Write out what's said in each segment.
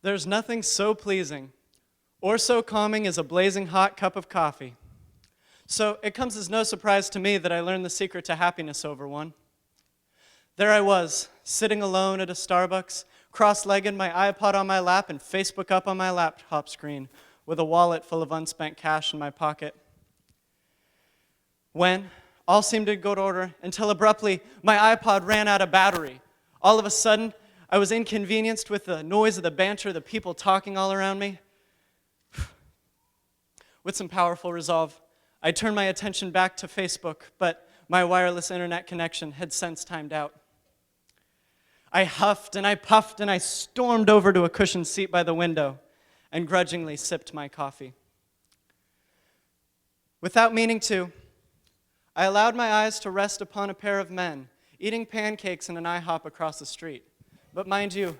There's nothing so pleasing or so calming as a blazing hot cup of coffee. So it comes as no surprise to me that I learned the secret to happiness over one. There I was, sitting alone at a Starbucks, cross-legged, my iPod on my lap and Facebook up on my laptop screen, with a wallet full of unspent cash in my pocket. When all seemed to go to order until abruptly my iPod ran out of battery. All of a sudden, I was inconvenienced with the noise of the banter, the people talking all around me. With some powerful resolve, I turned my attention back to Facebook, but my wireless internet connection had since timed out. I huffed and I puffed and I stormed over to a cushioned seat by the window and grudgingly sipped my coffee. Without meaning to, I allowed my eyes to rest upon a pair of men eating pancakes in an IHOP across the street. But mind you,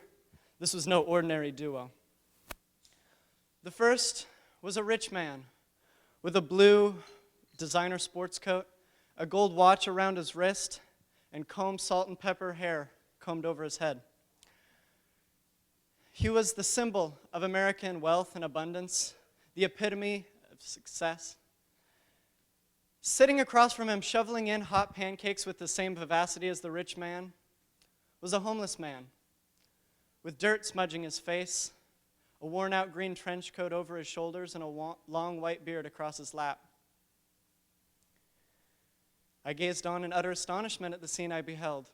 this was no ordinary duo. The first was a rich man with a blue designer sports coat, a gold watch around his wrist, and combed salt and pepper hair combed over his head. He was the symbol of American wealth and abundance, the epitome of success. Sitting across from him, shoveling in hot pancakes with the same vivacity as the rich man, was a homeless man with dirt smudging his face, a worn-out green trench coat over his shoulders, and a long white beard across his lap. I gazed on in utter astonishment at the scene I beheld.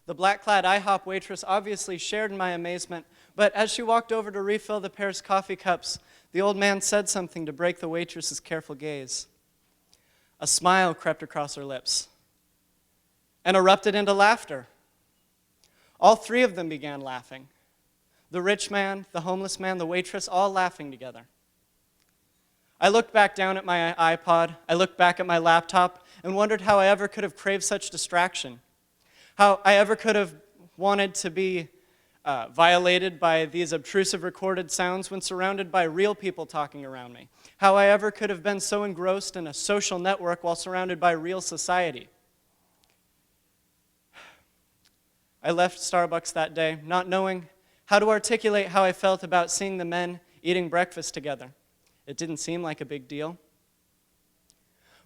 The black-clad IHOP waitress obviously shared in my amazement, but as she walked over to refill the pair's coffee cups, the old man said something to break the waitress's careful gaze. A smile crept across her lips and erupted into laughter. All three of them began laughing. The rich man, the homeless man, the waitress, all laughing together. I looked back down at my iPod, I looked back at my laptop, and wondered how I ever could have craved such distraction, how I ever could have wanted to be violated by these obtrusive recorded sounds when surrounded by real people talking around me, how I ever could have been so engrossed in a social network while surrounded by real society. I left Starbucks that day not knowing how to articulate how I felt about seeing the men eating breakfast together. It didn't seem like a big deal.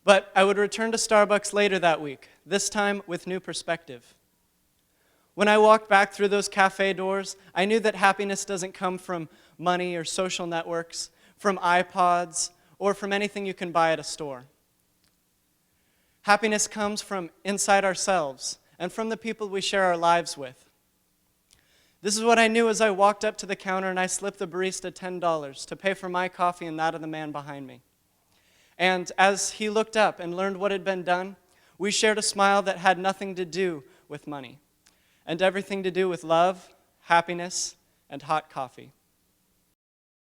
But I would return to Starbucks later that week, this time with new perspective. When I walked back through those cafe doors, I knew that happiness doesn't come from money or social networks, from iPods, or from anything you can buy at a store. Happiness comes from inside ourselves and from the people we share our lives with. This is what I knew as I walked up to the counter and I slipped the barista $10 to pay for my coffee and that of the man behind me. And as he looked up and learned what had been done, we shared a smile that had nothing to do with money and everything to do with love, happiness, and hot coffee.